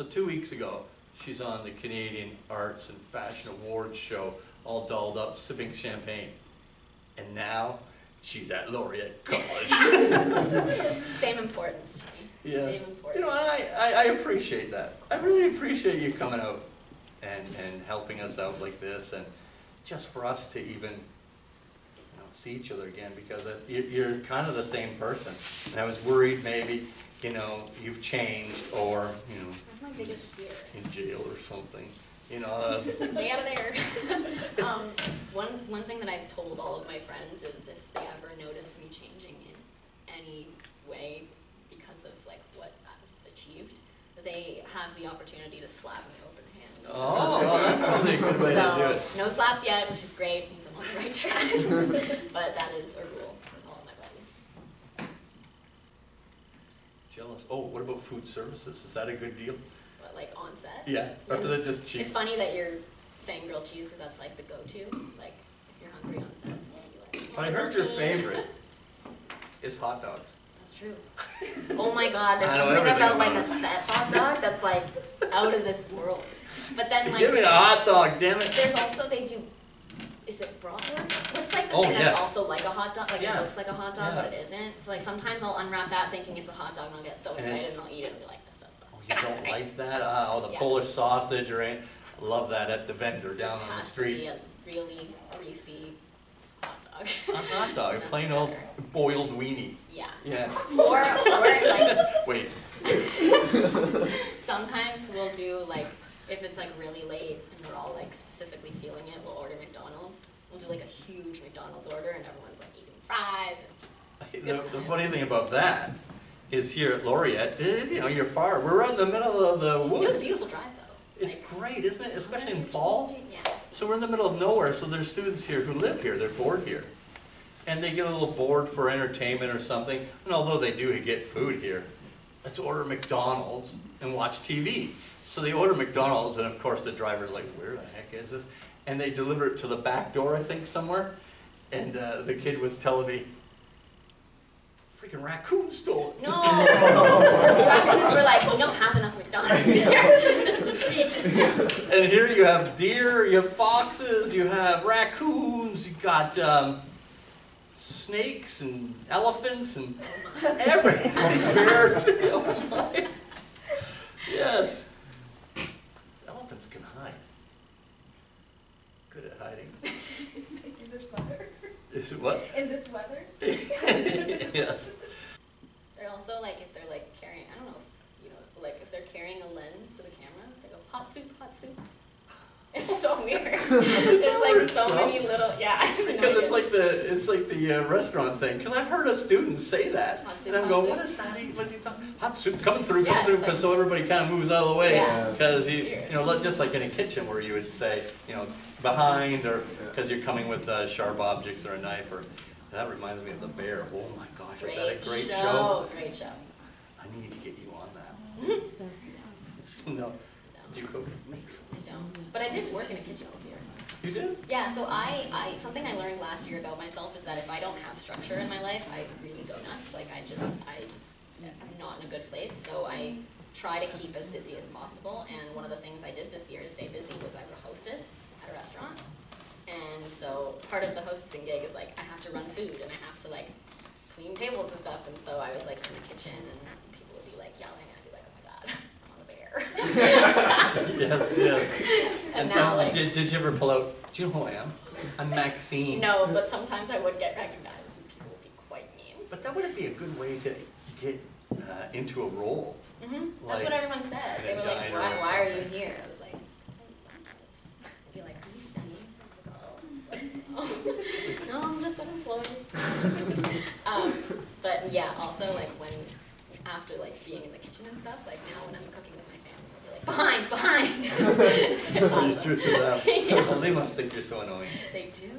So 2 weeks ago, she's on the Canadian Arts and Fashion Awards show, all dolled up, sipping champagne. And now, she's at Laureate College. Same importance to me. Yes. Same importance. You know, I appreciate that. I really appreciate you coming out and helping us out like this, and just for us to even see each other again, because you're kind of the same person. And I was worried maybe, you've changed, or, That's my biggest fear. in jail or something. Stay out of there. One thing that I've told all of my friends is if they ever notice me changing in any way because of like what I've achieved, they have the opportunity to slap me open hand. Oh, that's probably a good way to do it. No slaps yet, which is great, means I'm on the right track. But that is a rule with all of my buddies. Jealous. Oh, what about food services? Is that a good deal? What, like on set? Yeah, or is it just cheap? It's funny that you're saying grilled cheese because that's like the go-to. Like if you're hungry on set, it's gonna be like. But I heard your favorite is hot dogs. That's true. Oh my God, there's I know something everything about like about a set hot dog that's like out of this world. But then like Give me a hot dog, damn it. there's also they do. Is it bratwurst? What's like the Oh, thing yes. that's also like a hot dog? Like Yeah. it looks like a hot dog, Yeah. but it isn't. So like sometimes I'll unwrap that thinking it's a hot dog and I'll get so And excited it's- and I'll eat it and be like, this is Oh, you disgusting. don't like that? Oh, the Yeah. Polish sausage or anything. Love that at the vendor down Just on the has to street. be a really greasy hot dog. A hot dog, a Nothing plain old better. boiled weenie. Yeah. Yeah. Or like Wait. sometimes we'll do like if it's like really late and we're all like specifically feeling it, we'll order McDonald's. We'll do like a huge McDonald's order and everyone's like eating fries and it's just The funny thing about that is here at Laureate, you're far. We're right in the middle of the It was a woods. beautiful drive though. It's Like, great, isn't it? Especially in times are fall. changing. Yeah. So we're in the middle of nowhere, so there's students here who live here, they're bored here. And they get a little bored for entertainment or something, and although they do get food here, let's order McDonald's and watch TV. So they order McDonald's, and of course the driver's like, where the heck is this? And they deliver it to the back door, I think, somewhere. And the kid was telling me, freaking raccoon stole it. No! Raccoons were like, we don't have enough McDonald's here. This is a treat. And here you have deer, you have foxes, you have raccoons, you got snakes and elephants and everything. Bears. Oh my. Yes. Elephants can hide. Good at hiding. In this weather. Is it what? In this weather. Yes. They're also like, if they're like carrying, I don't know if, like if they're carrying a lens to the camera, they go, hot soup, hot soup. It's so weird. Is that There's where like it's so from? many little, yeah. Because it's like the restaurant thing. Because I've heard a student say that, Hot soup, and I'm hot going, soup. what is that? What's he talking? Hot soup coming through, Yeah, it's because like- so everybody kind of moves out of the way. Yeah. Because Weird. just like in a kitchen where you would say, behind, or because you're coming with sharp objects or a knife, or that reminds me of the bear. Oh my gosh, is that a great show? Great show. I need to get you on that. No, you cook. I don't. But I did work in a kitchen this year. You did? Yeah, so I something I learned last year about myself is that if I don't have structure in my life, I really go nuts. Like I'm not in a good place, so I try to keep as busy as possible. And one of the things I did this year to stay busy was I was a hostess at a restaurant. And so part of the hostessing gig is like I have to run food and I have to like clean tables and stuff. And so I was like in the kitchen and people would be like yelling and I'd be like, oh my God, I'm on a bear. Yes. And now like did you ever pull out, do you know who I am? I'm Maxine. no, but sometimes I would get recognized and people would be quite mean. But that wouldn't be a good way to get into a role. Mm-hmm. That's Like, what everyone said. in They a were like, diner or why are you something. here? I was like, I'd be like, are you studying? Oh. No, I'm just unemployed. But yeah, also like after like being in the kitchen and stuff, like now when I'm cooking with my family, I'll be like, behind. It's You awesome. do it to them. Yeah. Well, they must think you're so annoying. They do,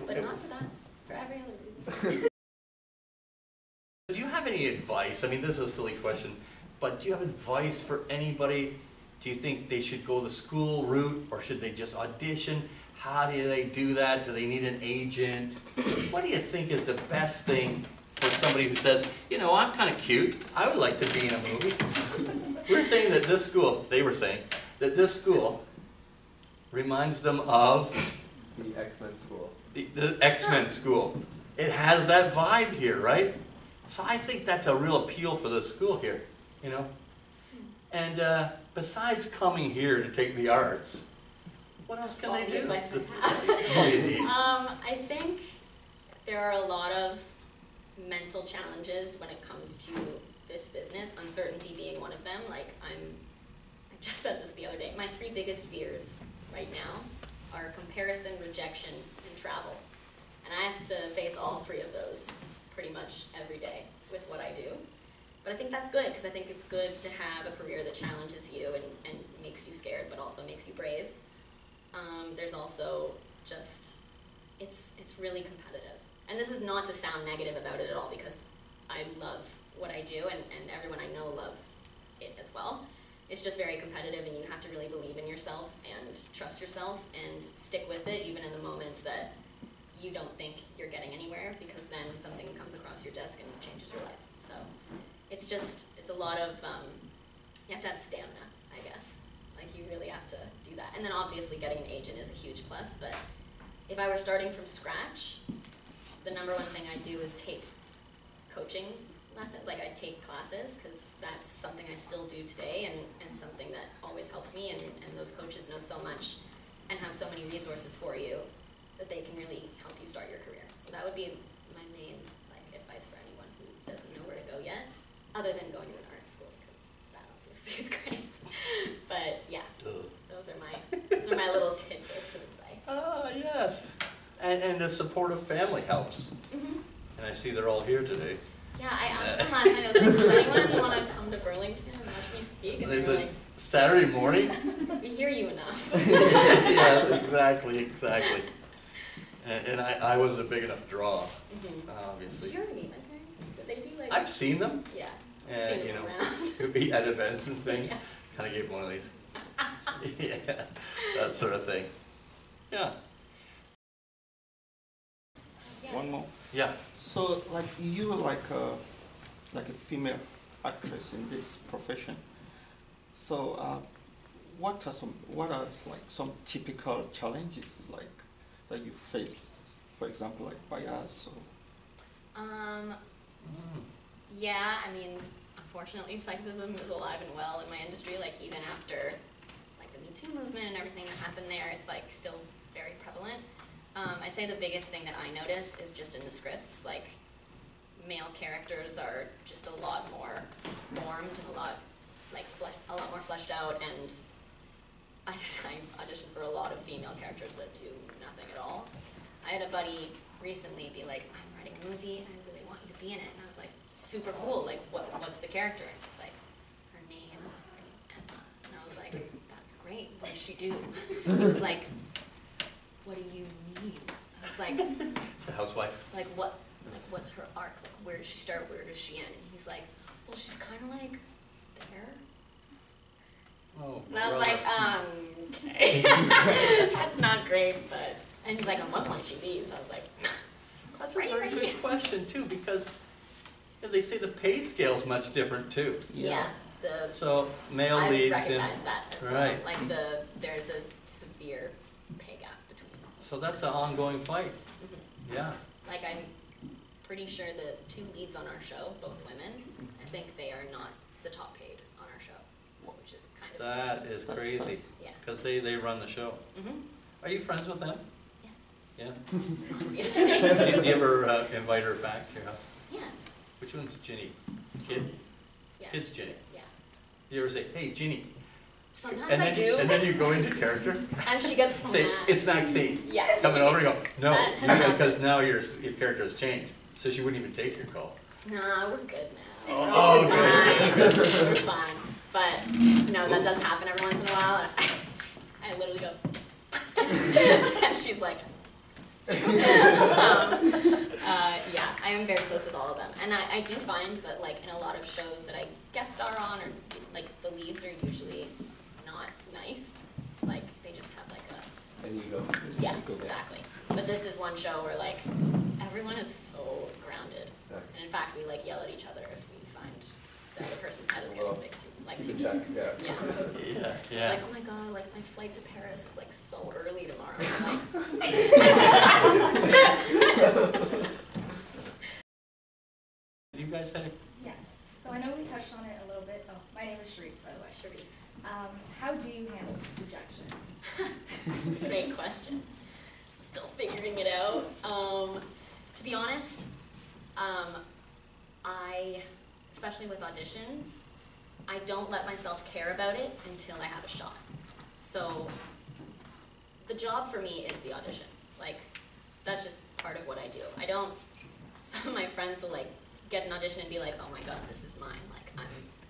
but not for that, for every other reason. Do you have any advice? I mean, this is a silly question, but do you have advice for anybody? Do you think they should go the school route, or should they just audition? How do they do that? Do they need an agent? What do you think is the best thing for somebody who says, I'm kind of cute, I would like to be in a movie? We're saying that this school, they were saying, that this school reminds them of The X-Men school. the X-Men school. It has that vibe here, right? So I think that's a real appeal for the school here, you know? And besides coming here to take the arts, what else can All they the do? advice I That's all you need. I think there are a lot of mental challenges when it comes to this business, uncertainty being one of them. Like I just said this the other day, my 3 biggest fears right now are comparison, rejection, and travel. And I have to face all 3 of those pretty much every day with what I do. But I think that's good, because I think it's good to have a career that challenges you and makes you scared, but also makes you brave. There's also just, it's really competitive. And this is not to sound negative about it at all, because I love what I do, and everyone I know loves it as well. It's just very competitive, and you have to really believe in yourself and trust yourself and stick with it, even in the moments that you don't think you're getting anywhere, because then something comes across your desk and changes your life. So it's just, it's a lot of, you have to have stamina, I guess. Like you really have to do that. And then obviously getting an agent is a huge plus, but if I were starting from scratch, the number one thing I do is take coaching lessons, like I take classes, because that's something I still do today and something that always helps me, and those coaches know so much and have so many resources for you that they can really help you start your career. So that would be my main advice for anyone who doesn't know where to go yet, other than going to an art school, because that obviously is great. But yeah, those are my little tidbits of advice. Ah, yes. And a supportive family helps. Mm-hmm. And I see they're all here today. Yeah, I asked them last night, I was like, does anyone want to come to Burlington and watch me speak? And they were like, Saturday morning? we hear you enough. Yeah, exactly. And I was a big enough draw, obviously. Did you ever meet my parents? Did they do I've seen them. Yeah. And, seen them around. be at events and things. Yeah. Kind of gave one of these. Yeah, that sort of thing. Yeah. One more. Yeah. So, like you, like a female actress in this profession. So, what are like some typical challenges like that you face? For example, like bias or. Yeah, I mean, unfortunately, sexism is alive and well in my industry. Like even after, like the Me Too movement and everything that happened there, it's like still very prevalent. I'd say the biggest thing that I notice is just in the scripts, like male characters are just a lot more formed and a lot more fleshed out, and I auditioned for a lot of female characters that do nothing at all. I had a buddy recently be like, I'm writing a movie and I really want you to be in it, and I was like, super cool, like what's the character? And he's like, her name, Emma. And I was like, that's great, what does she do? He was like, what do you mean? I was like, The housewife. like what's her arc? Like where does she start, where does she end? And he's like, well, she's kind of like there. Oh, And I was like, okay, that's not great, but, and he's like, at what point she leaves? I was like, that's a very good question too, because they say the pay scale is much different too. yeah, So male I leads recognize that as well. right. Like there's a severe pay gap between. So that's an ongoing fight. Mhm. Yeah. Like I'm pretty sure the 2 leads on our show, both women, I think they are not the top paid on our show, which is kind of That is That's crazy. Yeah. Because they run the show. Mm-hmm. Are you friends with them? Yes. Yeah. Obviously. Do you ever invite her back to your house? Yeah. Which one's Ginny? Kid? Yeah. Kid's Ginny. Yeah. Do you ever say, hey, Ginny? Sometimes And I then, do. and then you go into character? And she gets so Say, mad. it's Maxine. Yeah. Coming she- over and go, no, That has happened. because now your character has changed. So she wouldn't even take your call. Nah, we're good now. Oh, We're okay. fine. We're fine. But no, that does happen every once in a while. And I literally go, and she's like, yeah, I am very close with all of them. And I do find that like in a lot of shows that I guest star on, or like the leads are usually not nice. Like they just have like a, And you go. yeah, exactly. But this is one show where like everyone is so grounded. Nice. And in fact, we like yell at each other if we find the other person's head is Well, getting big too. like to Check, yeah. yeah. Yeah, It's yeah. like, oh my god, like my flight to Paris is like so early tomorrow. I'm like, You guys had Yes. So I know we touched on it a little bit. Oh, my name is Sharice, by the way. Charisse. How do you handle rejection? Great question. Still figuring it out. To be honest, I, especially with auditions, I don't let myself care about it until I have a shot. So the job for me is the audition. Like, that's just part of what I do. I don't, some of my friends will like get an audition and be like, oh my god, this is mine. Like,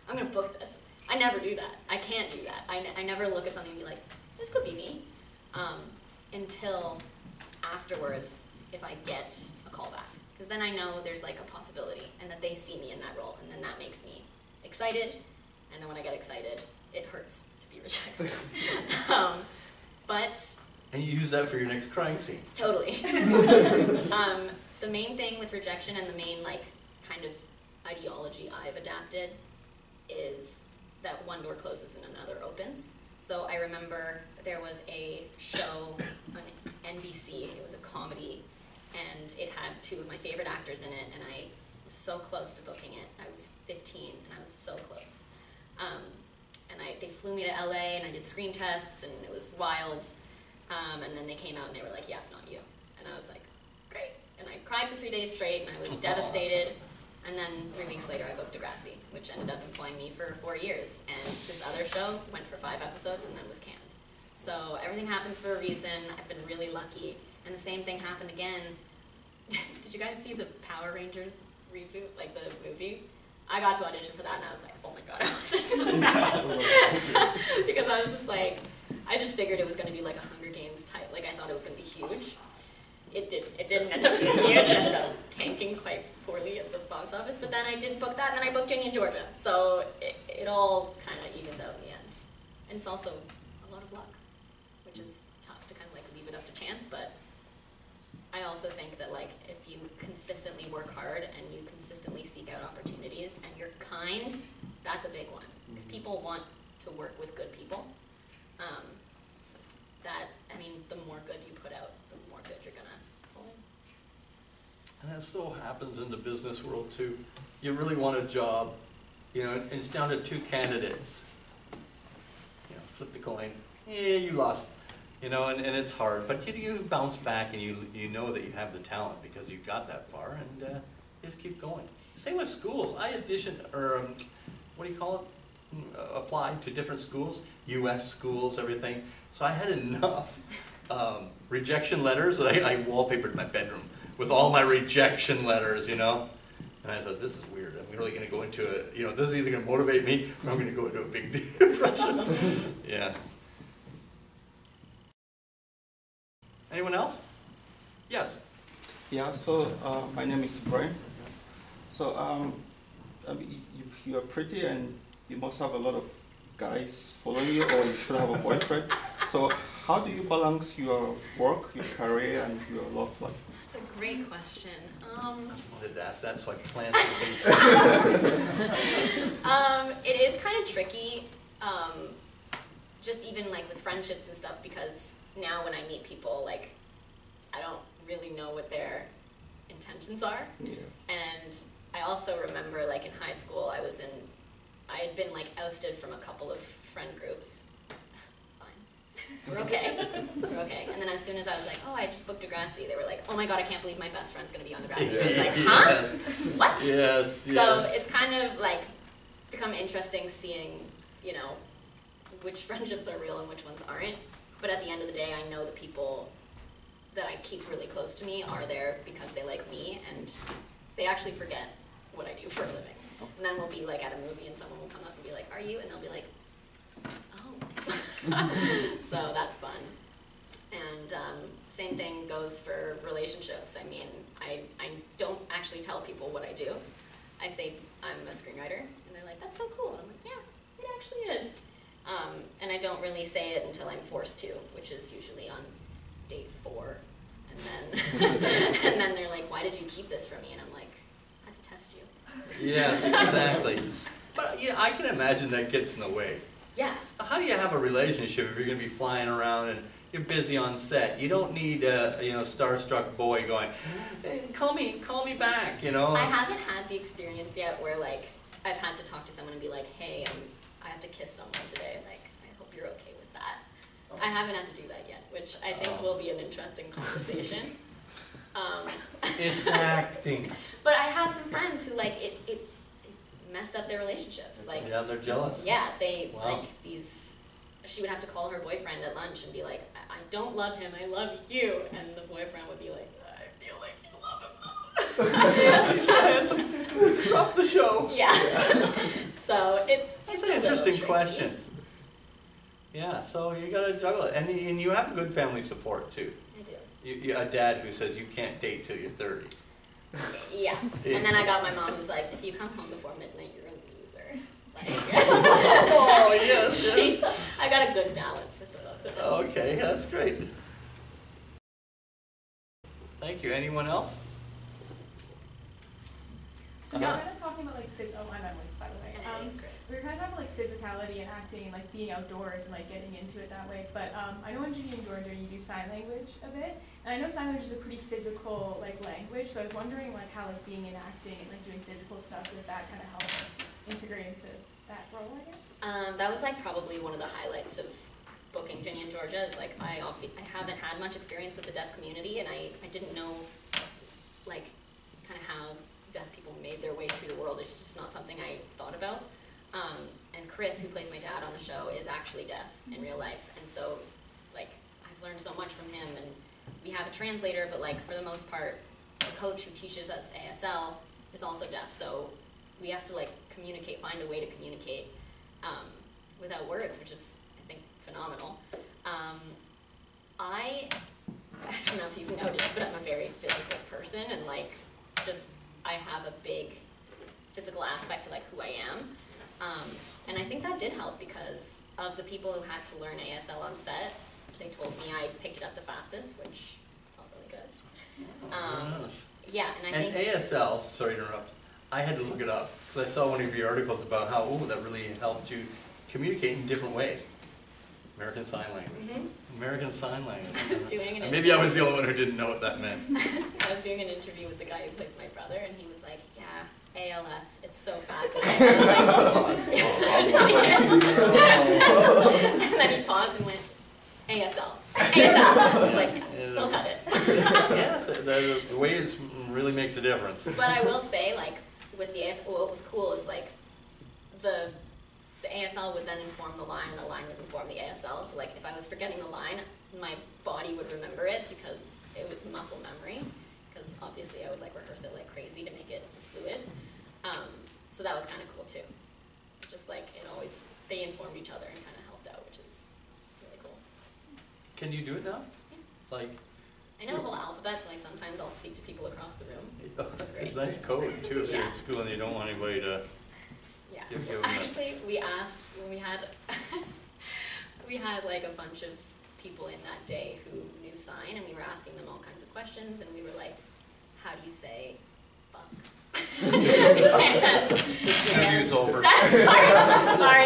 I'm gonna book this. I never do that. I can't do that. I never look at something and be like, this could be me. Until afterwards, if I get a call back. Because then I know there's like a possibility and that they see me in that role, and then that makes me excited, and then when I get excited, it hurts to be rejected. But And you use that for your next crying scene. totally. The main thing with rejection and the main like kind of ideology I've adapted is that one door closes and another opens. So I remember there was a show on NBC, it was a comedy, and it had two of my favorite actors in it, and I was so close to booking it. I was 15 and I was so close. And they flew me to LA and I did screen tests and it was wild. And then they came out and they were like, yeah, it's not you. And I was like, great. And I cried for 3 days straight and I was devastated. And then 3 weeks later I booked Degrassi, which ended up employing me for 4 years. And this other show went for 5 episodes and then was canned. So everything happens for a reason. I've been really lucky. And the same thing happened again. Did you guys see the Power Rangers reboot, like the movie? I got to audition for that and I was like, oh my god, I want this so bad. Because I was just like, I just figured it was going to be like a Hunger Games type, like I thought it was going to be huge. It didn't end up being huge, it ended up tanking quite poorly at the box office, but then I did book that and then I booked Ginny in Georgia. So it all kind of evens out in the end. And it's also a lot of luck, which is tough to kind of like leave it up to chance, but I also think that like if you consistently work hard and you consistently seek out opportunities and you're kind, that's a big one. Because people want to work with good people. The more good you put out, the more good you're gonna pull in. And that so happens in the business world too. You really want a job, you know, and it's down to 2 candidates. You know, flip the coin, yeah, you lost. You know, and it's hard, but you bounce back and you know that you have the talent because you got that far, and just keep going. Same with schools. I auditioned, or what do you call it? Applied to different schools, U.S. schools, everything. So I had enough rejection letters that I wallpapered my bedroom with all my rejection letters, you know. And I said, this is weird. I'm really going to go into a, you know, this is either going to motivate me or I'm going to go into a big depression. Yeah. Anyone else? Yes. Yeah, so my name is Brian. So you're pretty and you must have a lot of guys following you, or you should have a boyfriend. So how do you balance your work, your career, and your love life? That's a great question. I wanted to ask that so I could plan something. It is kind of tricky, just even like with friendships and stuff, because now when I meet people, like, I don't really know what their intentions are. Yeah. And I also remember, like, in high school, I had been, like, ousted from a couple of friend groups. It's fine. We're okay. We're okay. And then as soon as I was like, oh, I just booked Degrassi, they were like, oh my god, I can't believe my best friend's going to be on Degrassi. I was like, huh? Yes. What? Yes, So yes. it's kind of, like, become interesting seeing, you know, which friendships are real and which ones aren't. But at the end of the day, I know the people that I keep really close to me are there because they like me, and they actually forget what I do for a living. And then we'll be like at a movie and someone will come up and be like, are you? And they'll be like, oh. So that's fun. And same thing goes for relationships. I mean, I don't actually tell people what I do. I say I'm a screenwriter, and they're like, that's so cool. And I'm like, yeah, it actually is. And I don't really say it until I'm forced to, which is usually on date 4. And then they're like, why did you keep this from me? And I'm like, I had to test you. Yes, exactly. But yeah, I can imagine that gets in the way. Yeah. How do you have a relationship if you're going to be flying around and you're busy on set? You don't need a starstruck boy going, hey, call me back. You know. I haven't had the experience yet where like I've had to talk to someone and be like, hey, I have to kiss someone today. Like, I hope you're okay with that. I haven't had to do that yet, which I think will be an interesting conversation. It's acting. But I have some friends who like it messed up their relationships. Like, Yeah, they're jealous. yeah, they Wow. like these. She would have to call her boyfriend at lunch and be like, I don't love him, I love you, and the boyfriend would be like, I feel like you love him. He's so handsome. Drop the show. Yeah. So it's That's a an little interesting tricky. question. Yeah, so you gotta juggle it, and you have good family support too. I do. You a dad who says you can't date till you're 30. Yeah. And then I got my mom who's like, if you come home before midnight, you're a loser. Like, Oh yes. she's, I got a good balance with the both of them. Okay, that's great. Thank you. Anyone else? So we were kind of talking about like I'm Emily, by the way. Great. We were kind of talking about like physicality and acting and like being outdoors and like getting into it that way. But I know in Ginny and Jordy you do sign language a bit, and I know sign language is a pretty physical like language. So I was wondering like how like being in acting and like doing physical stuff would that kind of help integrate into that role, I guess. That was like probably one of the highlights of booking Ginny and Georgia is like I haven't had much experience with the deaf community, and I didn't know like kind of how deaf people made their way through the world. It's just not something I thought about. And Chris, who plays my dad on the show, is actually deaf in real life, and so like I've learned so much from him. And we have a translator, but like for the most part, the coach who teaches us ASL is also deaf, so we have to like communicate, find a way to communicate without words, which is I think phenomenal. I don't know if you've noticed, but I'm a very physical person, and like just I have a big physical aspect to like who I am. And I think that did help because of the people who had to learn ASL on set. They told me I picked it up the fastest, which felt really good. Yes. Yeah, and I And think ASL, sorry to interrupt, I had to look it up because I saw one of your articles about how, that really helped you communicate in different ways. American Sign Language. American Sign Language. I was doing an Maybe I was the only one who didn't know what that meant. I was doing an interview with the guy who plays my brother, and he was like, yeah, ALS, it's so fascinating. I was like, you're such an idiot. And then he paused and went, ASL. ASL. I was like, yeah, we'll cut it. Yes, the way it really makes a difference. But I will say, like, with the ASL, what was cool is, like, the ASL would then inform the line, and the line would inform the ASL. So, like, if I was forgetting the line, my body would remember it because it was muscle memory. Because obviously I would, like, rehearse it like crazy to make it fluid. So that was kind of cool, too. Just, like, they informed each other and kind of helped out, which is really cool. Can you do it now? Yeah. Like, I know the whole alphabet, so, like, sometimes I'll speak to people across the room. That's great. it's nice code, too, if you're Yeah. in school and you don't want anybody to... Yeah. Give them that. Actually, we asked when we had we had like a bunch of people in that day who knew sign, and we were asking them all kinds of questions, and we were like, "How do you say fuck?" This interview's over. Sorry.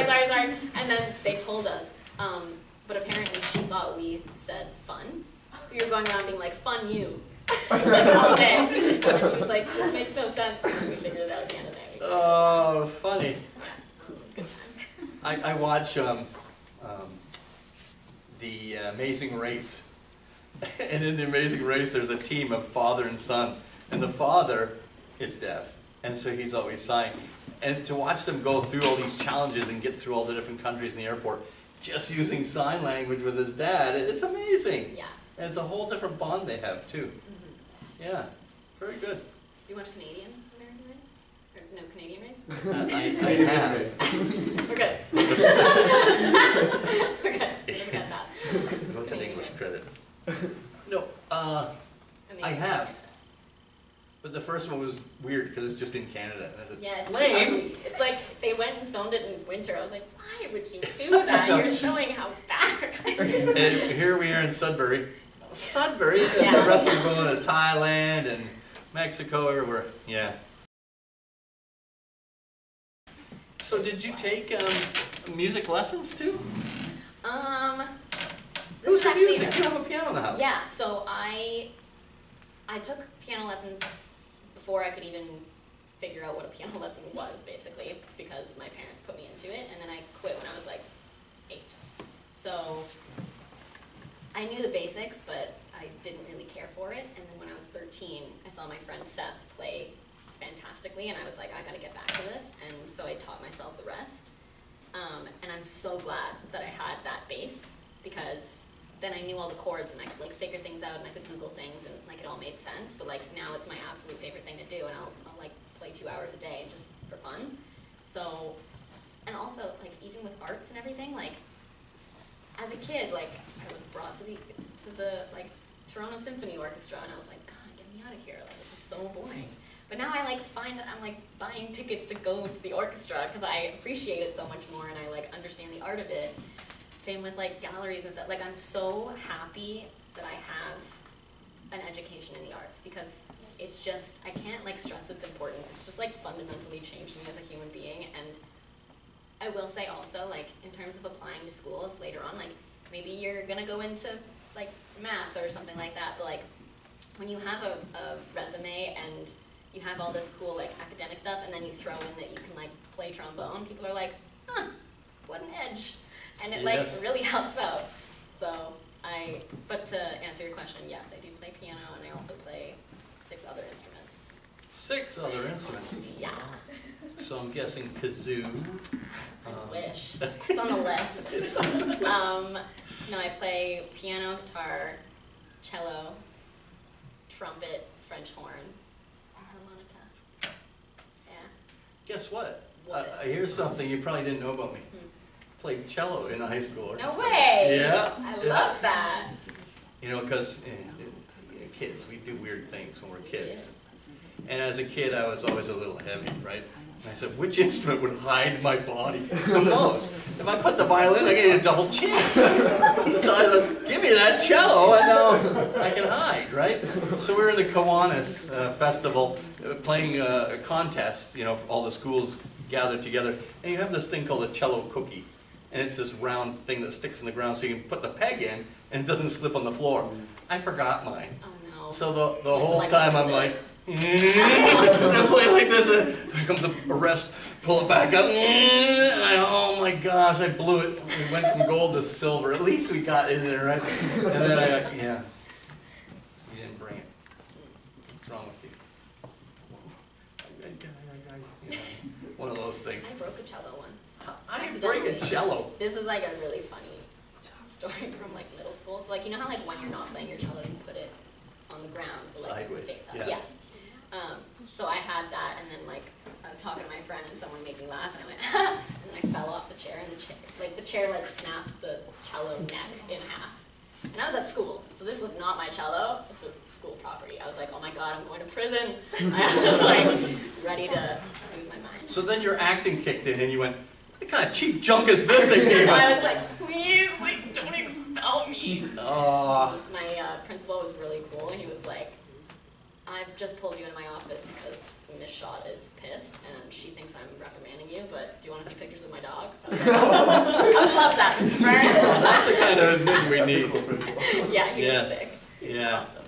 And then they told us, but apparently she thought we said fun, so we were going around being like, "Fun you." Like, all day. And then she was like, "This makes no sense." And we figured it out at the end of the day. Oh, funny. It was good times. I watch the Amazing Race, and in the Amazing Race there's a team of father and son, and the father is deaf, and so he's always signing. And to watch them go through all these challenges and get through all the different countries in the airport, just using sign language with his dad, it's amazing. Yeah. And it's a whole different bond they have too. Yeah, very good. Do you watch Canadian American Race? Or no, Canadian Race? I have. We're good. We're good. We're forget that. Go to the English credit. No, Amazing I Race have. Canada. but the first one was weird because it's just in Canada. And I said, Yeah, it's pretty lame. ugly. It's like they went and filmed it in winter. I was like, why would you do that? You're showing how bad our country is. And here we are in Sudbury. Sudbury, and Yeah. the rest of them going to Thailand and Mexico, everywhere. Yeah. So did you take music lessons too? This Who's is your actually music? You have a piano in the house. yeah. So I took piano lessons before I could even figure out what a piano lesson was, basically, because my parents put me into it, and then I quit when I was like 8. So I knew the basics, but I didn't really care for it. And then when I was 13, I saw my friend Seth play fantastically, and I was like, I gotta get back to this. And so I taught myself the rest. And I'm so glad that I had that base, because then I knew all the chords and I could like figure things out and I could Google things and like it all made sense. But like now it's my absolute favorite thing to do, and I'll like play 2 hours a day just for fun. So, and also like even with arts and everything, like as a kid, like I was brought to the like Toronto Symphony Orchestra, and I was like, God, get me out of here! Like this is so boring. But now I like find that I'm like buying tickets to go to the orchestra because I appreciate it so much more and I like understand the art of it. Same with like galleries and stuff. Like I'm so happy that I have an education in the arts, because it's just, I can't like stress its importance. It's just like fundamentally changed me as a human being. And I will say also, like in terms of applying to schools later on, like maybe you're gonna go into like math or something like that, but like when you have a resume and you have all this cool like academic stuff, and then you throw in that you can like play trombone, people are like, huh, what an edge. And it like really helps out. So but to answer your question, yes, I do play piano, and I also play 6 other instruments. 6 other instruments. Yeah. So I'm guessing kazoo. I wish. It's on the list. No, I play piano, guitar, cello, trumpet, French horn, and harmonica. Yeah. Guess what? What? Here's something you probably didn't know about me. Played cello in a high school orchestra. No way! Yeah. I love that. You know, because kids, we do weird things when we're kids. And as a kid, I was always a little heavy, right? And I said, which instrument would hide my body the most? If I put the violin, I get a double chin. So I said, give me that cello, and I can hide, right? So we were in the Kiwanis festival playing a contest, you know, for all the schools gathered together. And you have this thing called a cello cookie. And it's this round thing that sticks in the ground so you can put the peg in and it doesn't slip on the floor. I forgot mine. Oh no. So the whole time I'm like, and I'm playing like this, and here comes a rest, pull it back up, and oh my gosh, I blew it. We went from gold to silver. At least we got in there, right? And then I got, yeah, you didn't bring it. What's wrong with you? You know, one of those things. I broke a cello once. How do you break a cello? This is like a really funny story from like middle school. So like, you know how like when you're not playing your cello, you put it on the ground, but, like Sideways, face up. yeah. Yeah. So I had that, and then like I was talking to my friend, and someone made me laugh, and I went, and then I fell off the chair, and the chair like snapped the cello neck in half. And I was at school, so this was not my cello. This was school property. I was like, oh my god, I'm going to prison. I was like ready to lose my mind. So then your acting kicked in, and you went, what kind of cheap junk is this they gave us? I was like, please, like, don't expel me. My principal was really cool, and he was like, I've just pulled you into my office because Miss Schott is pissed, and she thinks I'm reprimanding you, but do you want to see pictures of my dog? I was like, I would love that, Mr. Byrne. That's the kind of admin we need. Yeah, he was sick. He was Yeah. awesome.